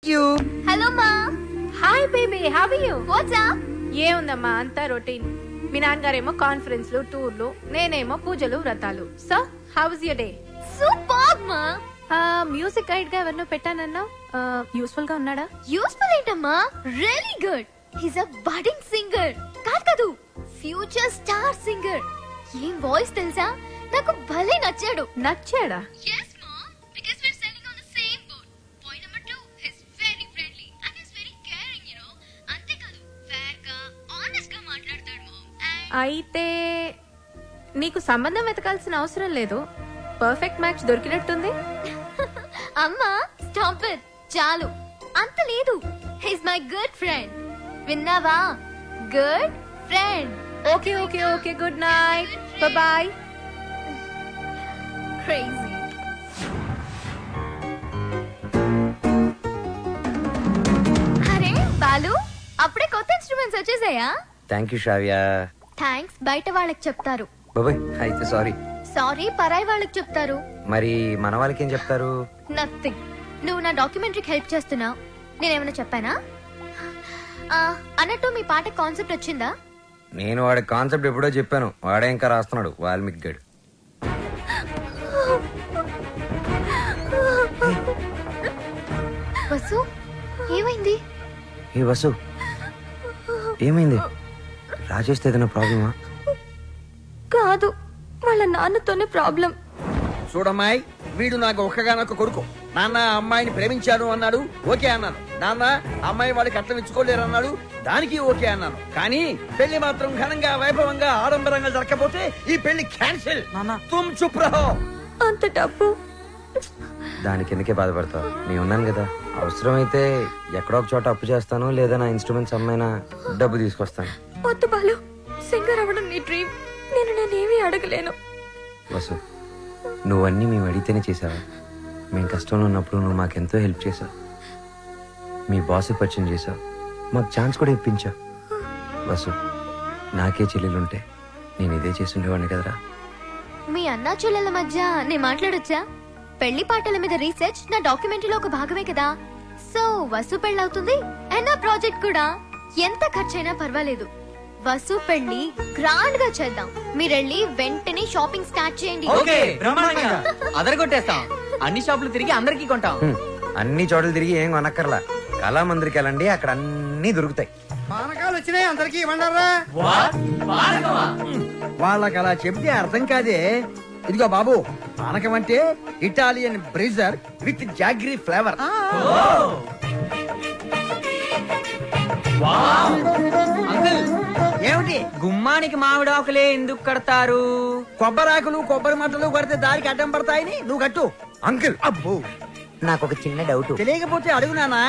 you. Hello ma. Hi baby, how are you? What's up? ఏముందమ్మా అంతా routine. మీ నాన్నగారేమో కాన్ఫరెన్స్లు టూర్లు, నేనేమో పూజలు వ్రతాలు. So how was your day? Superb ma. Music guide గా ఎవరినో పెట్టానన్నావు, యూస్ఫుల్ గా ఉన్నాడా? యూస్ఫుల్ ఏంటమ్మా, really good. He's a budding singer. కాదు ఫ్యూచర్ స్టార్ సింగర్. ఏం వాయిస్ తెలుసా, నాకు భలే నచ్చాడు. నచ్చాడా? Yes mom, because we're sailing on the same boat. Point number 2, he's very friendly and he's very caring, you know. అంతే కాదు, fair గా honest గా మాట్లాడతాడు mom. అయితే నీకు సంబంధం వెతకాల్సిన అవసరం లేదు, పర్ఫెక్ట్ మ్యాచ్ దొరికినట్టుంది. అమ్మా స్టాప్ ఇట్, చాలు. అంత లేదు, హీస్ మై గుడ్ ఫ్రెండ్. విన్నావా, good friend. Okay okay okay, good night, bye. Crazy. అరే బాలు, అప్పుడే కొత్త ఇన్స్ట్రుమెంట్స్ వచ్చేసాయా? Thank you Shravya. థ్యాంక్స్ బయట వాళ్ళకి చెప్తారు. బాబాయ్ అయితే సారీ. సారీ పరాయి వాళ్ళకి చెప్తారు. మరి మన వాళ్ళకి ఏం చెప్తారు? నథింగ్. నువ్వు నా డాక్యుమెంటరీకి హెల్ప్ చేస్తున్నావు, నేనేమైనా చెప్పానా? అన్నట్టు మీ పాట కాన్సెప్ట్ వచ్చిందా? నేను వాడి కాన్సెప్ట్ ఎప్పుడో చెప్పాను, వాడే ఇంకా రాస్తున్నాడు వాల్మీకి గడు. వసు, ఏమైంది? ఏ వసు, ఏమైంది? రాజేష్ ఏదైనా ప్రాబ్లమా? కాదు, వాళ్ళ నాన్నతోనే ప్రాబ్లం. చూడమ్మాయి, వీడు నాకు ఒక్కగానొక్క కొడుకు. నాన్న అమ్మాయిని ప్రేమించాను అన్నాడు, ఓకే అన్నాను. నాన్న అమ్మాయి వాడికి కట్నం ఇచ్చుకోలేరు అన్నాడు, దానికి ఓకే అన్నాను. కానీ పెళ్లి మాత్రం ఘనంగా వైభవంగా ఆడంబరంగా జరగకపోతే ఈ పెళ్లి క్యాన్సిల్. తుమ్ చుప్ రహో. అంత డబ్బు దానికి ఎందుకే బాధపడతావు? నేను ఉన్నాను కదా, అవసరమైతే ఎక్కడో ఒక చోట అప్పు చేస్తాను, లేదా నా ఇన్స్ట్రుమెంట్స్ అమ్మైనా డబ్బు తీసుకొస్తాను. వద్దు బాలు, సింగర్ అవ్వడం నీ డ్రీమ్, నేనేమీ అడగలేను. వసు, నువ్వన్నీ మేము అడిగితేనే చేసావా? మేము కష్టంలో ఉన్నప్పుడు నువ్వు మాకెంతో హెల్ప్ చేసావు. మీ బాస్ పరిచయం చేసావు, మాకు ఛాన్స్ కూడా ఇప్పించావు. వసు, నాకే చెల్లెలుంటే నేను ఇదే చేస్తుండేవాడిని కదరా. మీ అన్నా చెల్లెల మధ్య నేను మాట్లాడొచ్చా? పెళ్లి పాటల మీద రీసెర్చ్ నా డాక్యుమెంటరీలో ఒక భాగమే కదా. సో వసు పెళ్ళవుతుంది అండ్ నా ప్రాజెక్ట్ కూడా. ఎంత ఖర్చైనా పర్వాలేదు, వసు పెళ్లి గ్రాండ్ గా చేద్దాం. మీరెళ్ళి వెంటనే షాపింగ్ స్టార్ట్ చేయండి. అదరగొట్టేస్తాం, అన్ని షాపులు తిరిగి అందరికి కొంటాం. అన్ని చోట్ల తిరిగి ఏం కొనక్కర్లా, కళామందిరికి వెళ్ళండి, అక్కడ అన్ని దొరుకుతాయి. పానకాలు వచ్చినాయి, అందరికి ఇవ్వండారా. వాళ్ళకి అలా చెప్తే అర్థం కాదే. ఇదిగో బాబు, పానకం అంటే Italian Brezza with jaggery flavour. ఏమిటి? గుమ్మానికి మామిడాకులే ఎందుకు కడతారు? కొబ్బరాకులు కొబ్బరి మంటలు కొడితే దారికి అడ్డం పడతాయని. నువ్వు కట్టు. అంకుల్, అబ్బో, నాకు ఒక చిన్న డౌట్. తెలియకపోతే అడుగు నానా.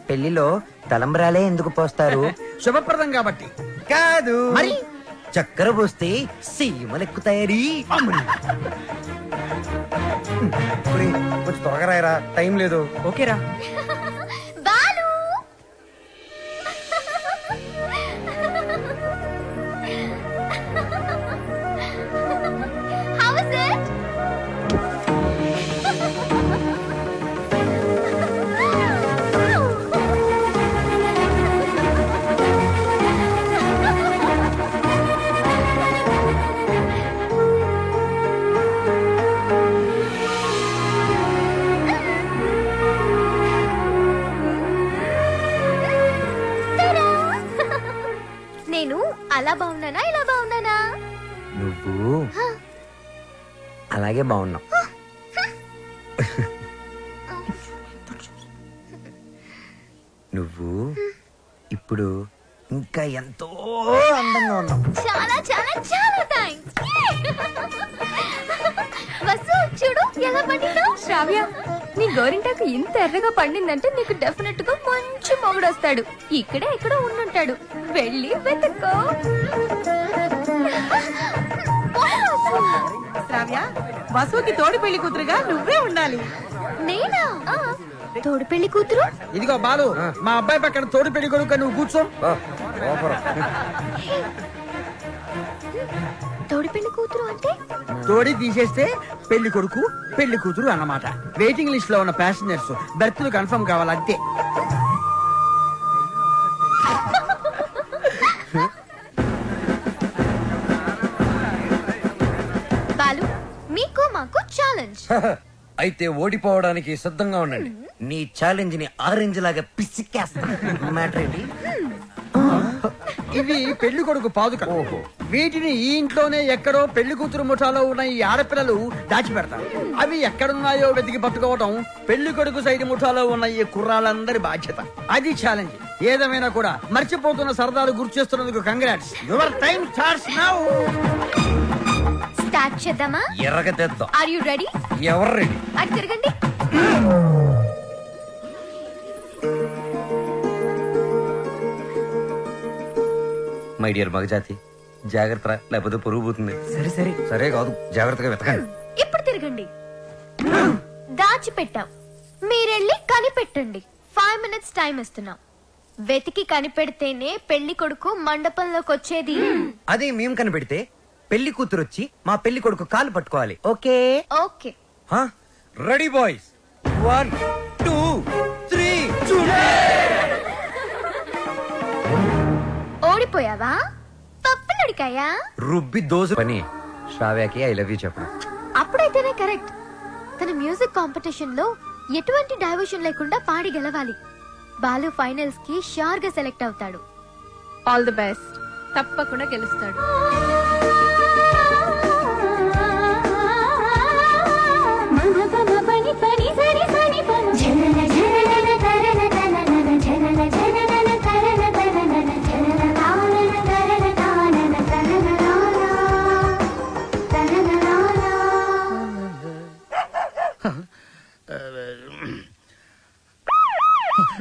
పెళ్లిలో తలంబ్రాలే ఎందుకు పోస్తారు? శుభప్రదం కాబట్టి. కాదు మరి చక్కెర పోస్తే సీమలెక్కుతాయని. కొంచెం త్వరగా రాయరా, టైం లేదు. ఓకేరా. Balu, how is it? నేను అలా బాగున్నానా, ఇలా బాగున్నానా? నువ్వు అలాగే బాగున్నావు. నువ్వు ఇప్పుడు ఇంకా ఎంతో అందంగా ఉన్నావు. చాలా చాలా చాలా థ్యాంక్స్. వసు చూడు ఎలా పండిందో. శ్రావ్య, నీ గోరింటాకు ఇంత ఎర్రగా పండిందంటే నీకు డెఫినెట్ గా మంచి మొగుడు వస్తాడు. ఇక్కడే ఎక్కడో ఉండుంటాడు, వెళ్ళి వెతుక్కో. శ్రావ్య, వసుకి తోడి పెళ్లి కూతురుగా నువ్వే ఉండాలి. నేనా? తోడు పెళ్లి కూతురు? ఇదిగో బాలు, మా అబ్బాయి పక్కన తోడు పెళ్లి కొడుకు, నువ్వు కూర్చో. తోడి పెళ్లి కూతురు అంటే తోడి తీసేస్తే పెళ్లి కొడుకు పెళ్లి కూతురు అన్నమాట. వెయిటింగ్ లిస్ట్ లో ఉన్న ప్యాసింజర్స్ బెర్త్లు కన్ఫర్మ్ కావాలంతే. బాలు, మీకు మాకు ఛాలెంజ్. అయితే ఓడిపోవడానికి సిద్ధంగా ఉండండి. నీ ఛాలెంజ్ ని ఆరెంజ్ లాగా పిసికేస్తా. మ్యాటర్ ఏంటి? ఇవి పెళ్లి కొడుకు పాదుకలు. వీటిని ఈ ఇంట్లోనే ఎక్కడో పెళ్లి కూతురు ముఠాలో ఉన్న ఈ ఆడపిల్లలు దాచిపెడతారు. అవి ఎక్కడున్నాయో వెతికి పట్టుకోవటం పెళ్లి కొడుకు సైడ్ ముఠాలో ఉన్న ఈ కుర్రాళ్ళందరి బాధ్యత. అది ఛాలెంజ్. ఏదేమైనా కూడా మర్చిపోతున్న సరదాలు గుర్తు చేస్తున్నందుకు congrats. Your time starts now. Start చేద్దామా? ఎర్రగతేద్దాం. Are you ready? ఎవరు రెడీ? అటు తిరగండి. మై డియర్ మగజాతి, జాగ్రత్త, లేకపోతే పొరుగు పోతుంది. సరే సరే. సరే కాదు, జాగ్రత్తగా వెతకండి. ఇప్పుడు తిరగండి. దాచిపెట్టాం, మీరెళ్ళి కనిపెట్టండి. 5 minutes టైం ఇస్తున్నాం. వెతికి కనిపెడితేనే పెళ్లి కొడుకు మండపంలోకి వచ్చేది. అదే మేము కనిపెడితే పెళ్లి కూతురు వచ్చి మా పెళ్లి కొడుకు కాలు పట్టుకోవాలి. ఓకే? ఓకే. Ready boys. 1 2 3. ఓడిపోయావా? పప్పులడికాయా? రుబ్బి దోశ పని. శ్రావ్యకి ఐ లవ్ యూ చెప్పడం. అప్పుడైతేనే కరెక్ట్. తన మ్యూజిక్ కాంపిటీషన్ లో ఎటువంటి డైవర్షన్ లేకుండా పాడి గెలవాలి. బాలు ఫైనల్స్ కి షూర్ గా సెలెక్ట్ అవుతాడు. All the best. తప్పకుండా గెలుస్తాడు.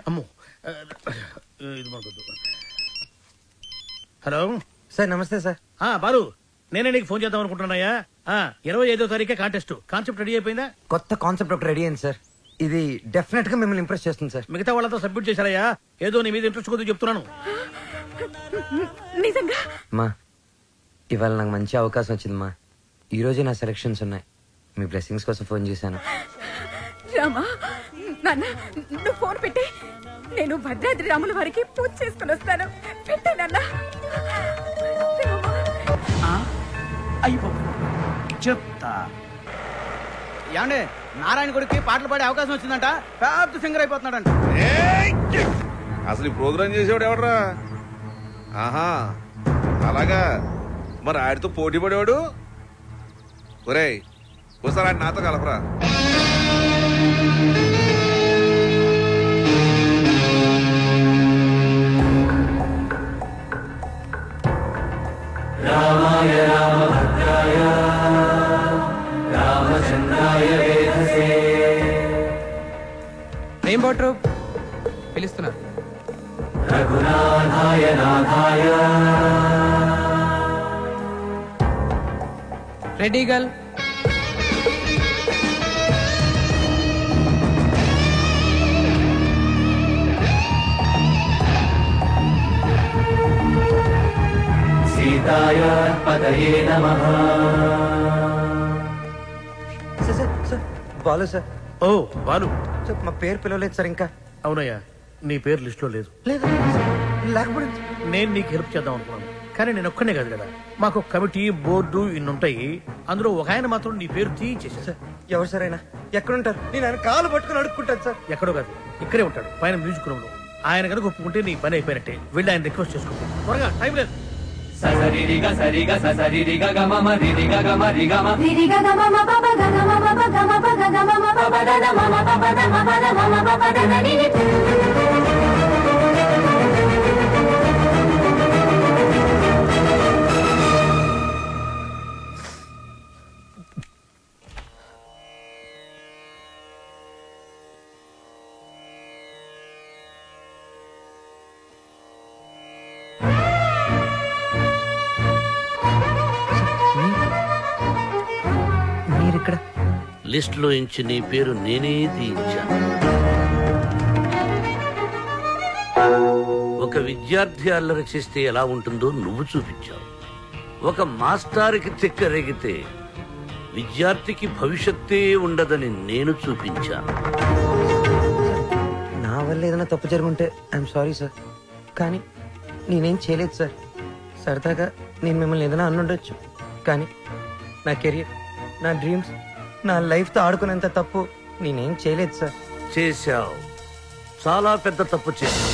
అమ్మో, ఇది మనకొద్దు. హలో సార్, నమస్తే సార్. బాలు, నేనే నీకు ఫోన్ చేద్దాం అనుకుంటున్నాయా? 25వ తారీఖే కాంటెస్ట్. కాన్సెప్ట్ రెడీ అయిపోయిందా? కొత్త కాన్సెప్ట్ ఒకటి రెడీ అయింది సార్. ఇది డెఫినెట్ గా మిమ్మల్ని ఇంప్రెస్ చేస్తుంది సార్. మిగతా వాళ్ళతో సబ్మిట్ చేశారయ్యా. ఏదో నీ మీద ఇంట్రెస్ట్ కొద్ది చెప్తున్నాను. నిజంగా మా ఇవాళ నాకు మంచి అవకాశం వచ్చింది మా. ఈ రోజే నా సెలక్షన్స్ ఉన్నాయి. మీ బ్లెస్సింగ్స్ కోసం ఫోన్ చేశాను. రామా, నాన్న నువ్వు ఫోన్ పెట్టి నేను భద్రాద్రి రాముల వారికి పూజ చేసుకుని వస్తాను. పెట్టే నాన్న. చెప్తా. ఏమండే, నారాయణ గుడికి పాటలు పాడే అవకాశం వచ్చిందంట. పెద్ద సింగర్ అయిపోతున్నాడంట. అసలు ఈ ప్రోగ్రామ్ చేసేవాడు ఎవడరా? ఆహా, అలాగా. మరి ఆడితో పోటీ పడేవాడు. ఒరేయ్, ఒకసారి ఆడి నాతో కలపరా. రామాయ రామభద్రాయ రామచంద్రాయ వేధసే. రెయిన్బో ట్రూప్ పిలుస్తున్నారు. రఘునాథాయ నాథాయ. Ready girl. సీతాయ పదయే నమః. Sir sir sir, Balu sir. Oh Balu, sir మా పేరు పిలవలేదు సార్ ఇంకా. అవునయ్యా, నీ పేరు లిస్ట్ లో లేదు. లేదు లేకపోతే నేను నీకు హెల్ప్ చేద్దాం అనుకున్నాను, కానీ నేను ఒక్కనే కాదు కదా. మాకు కమిటీ, బోర్డు ఇన్నుంటాయి. అందులో ఒక ఆయన మాత్రం నీ పేరు తీయించేసా. సార్, ఎవరు సార్ అయినా ఎక్కడుంటారు? నేను ఆయన కాలు పట్టుకుని అడుక్కుంటాను సార్. ఎక్కడో కాదు, ఇక్కడే ఉంటాడు, పైన మ్యూజిక్ రూమ్ లో. ఆయన కనుక ఒప్పుకుంటే నీ పని అయిపోయినట్టే. వెళ్ళి ఆయన రిక్వెస్ట్ చేసుకో. త్వరగా, టైం లేదు. ససరిరిగ సరిగ ససరిరిగ గమమ రిరిగ గమ రిగమ రిరిగ గమమ పప గమ పప గమ పగ గమ పప దద మమ పప దమ పద మమ పప దద నిని. మీరిక్కడ లిస్ట్ లో ఇంచి నీ పేరు నేనే తీయించాను. ఒక విద్యార్థి అల్లరి చేస్తే ఎలా ఉంటుందో నువ్వు చూపించావు. ఒక మాస్టారుకి తిక్కరేగితే విద్యార్థికి భవిష్యత్తే ఉండదని నేను చూపించాను. నా వల్ల ఏదైనా తప్పు జరుగుంటే ఐఎమ్ సారీ సార్, కానీ నేనేం చేయలేదు సార్. సరదాగా నేను మిమ్మల్ని ఏదైనా అనుండొచ్చు, కానీ నా కెరియర్, నా డ్రీమ్స్, నా లైఫ్తో ఆడుకునేంత తప్పు నేనేం చేయలేదు సార్. చేశావు, చాలా పెద్ద తప్పు చేశావు.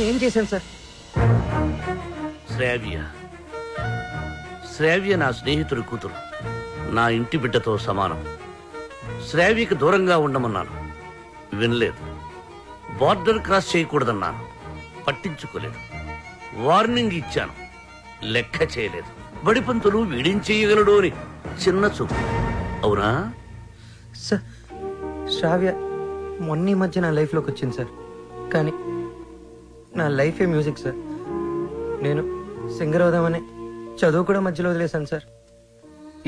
ఏం చేశాను సార్? శ్రావ్య నా స్నేహితుడి కూతురు, నా ఇంటి బిడ్డతో సమానం. శ్రావ్యకి దూరంగా ఉండమన్నాను, వినలేదు. బార్డర్ క్రాస్ చేయకూడదన్నాను, పట్టించుకోలేదు. వార్నింగ్ ఇచ్చాను, లెక్క చేయలేదు. బడిపంతులు వీడేం చేయగలడు అని చిన్న చూపు. అవునా సార్? శ్రావ్య మొన్న ఈ మధ్య నా లైఫ్లోకి వచ్చింది సార్, కానీ నా లైఫే మ్యూజిక్ సార్. నేను సింగర్ అవుదామని చదువు కూడా మధ్యలో వదిలేశాను సార్.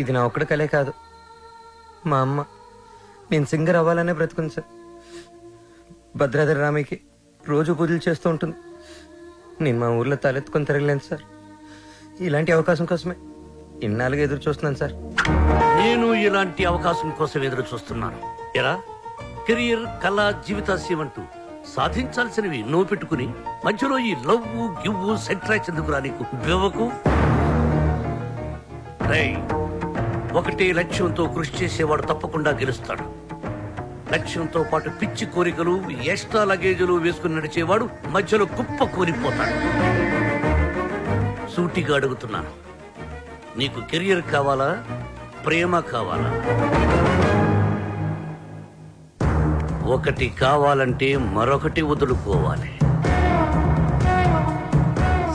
ఇది నా ఒక్కడి కలే కాదు, మా అమ్మ నేను సింగర్ అవ్వాలనే బ్రతుకుంది సార్. భద్రాద్రి రామయ్యకి రోజు పూజలు చేస్తూ ఉంటుంది. నేను మా ఊర్లో తలెత్తుకొని తిరగలేను సార్. ఇలాంటి అవకాశం కోసమే ఇన్నాళ్ళుగా ఎదురు చూస్తున్నాను సార్. నేను ఇలాంటి అవకాశం కోసం ఎదురు చూస్తున్నాను. ఎలా కెరియర్, కళ, జీవితాశయం అంటూ సాధించాల్సినవి ఎన్నో పెట్టుకుని మధ్యలో ఈ లవ్వు గివ్వు సెంట్రాక్స్ ఎందుకురా నీకు బెవకు? ఒకటే లక్ష్యంతో కృషి చేసేవాడు తప్పకుండా గెలుస్తాడు. లక్ష్యంతో పాటు పిచ్చి కోరికలు, ఎక్స్ట్రా లగేజీలు వేసుకుని నడిచేవాడు మధ్యలో కుప్ప కూలిపోతాడు. సూటిగా అడుగుతున్నాను, నీకు కెరియర్ కావాలా, ప్రేమ కావాలా? ఒకటి కావాలంటే మరొకటి వదులుకోవాలి.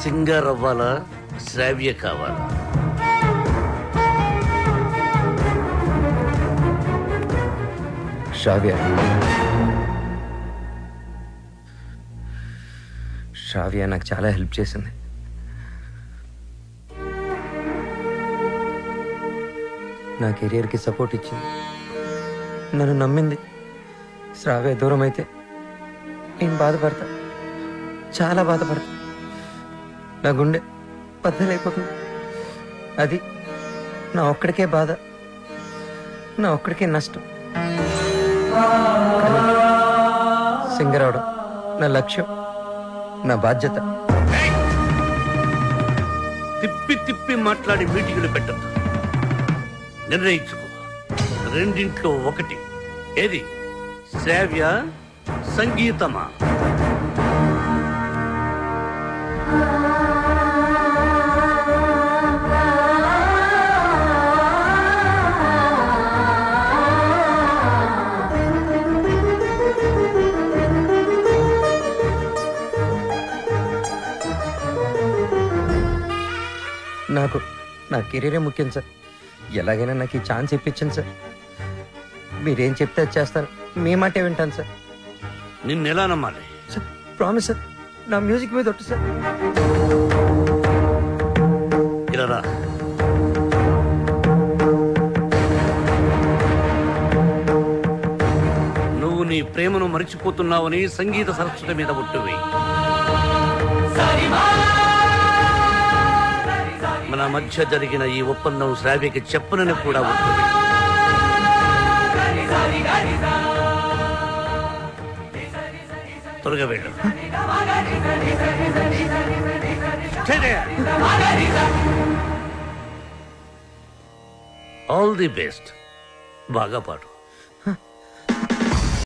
సింగర్ అవ్వాలా, శ్రావ్య కావాలా? శ్రావ్య నాకు చాలా హెల్ప్ చేసింది. నా కెరియర్కి సపోర్ట్ ఇచ్చింది, నన్ను నమ్మింది. శ్రావ్య దూరం అయితే నేను బాధపడతా, చాలా బాధపడతా. నా గుండె బద్దలైపోతుంది. అది నా ఒక్కడికే బాధ, నా ఒక్కడికే నష్టం. సింగర్ అవడం నా లక్ష్యం, నా బాధ్యత. తిప్పి తిప్పి మాట్లాడి మీటింగులు పెట్టద్దు. నిర్ణయించుకో, రెండింట్లో ఒకటి. ఏది, శ్రావ్య సంగీతమా? నాకు నా కెరీరే ముఖ్యం సార్. ఎలాగైనా నాకు ఈ ఛాన్స్ ఇప్పించండి సార్. మీరేం చెప్తే అది చేస్తాను, మీ మాటే వింటాను సార్. నిన్నెలా నమ్మాలి? సార్ ప్రామిస్ సార్, నా మ్యూజిక్ మీద ఒట్టు సార్. ఇలా రా. నువ్వు నీ ప్రేమను మరిచిపోతున్నావని సంగీత సరస్వతి మీద ఒట్టువి. మన మధ్య జరిగిన ఈ ఒప్పందం శ్రావ్యకి చెప్పనని కూడా ఒట్టువి. త్వరగా వెళ్ళు. All the best. బాగా పాడు.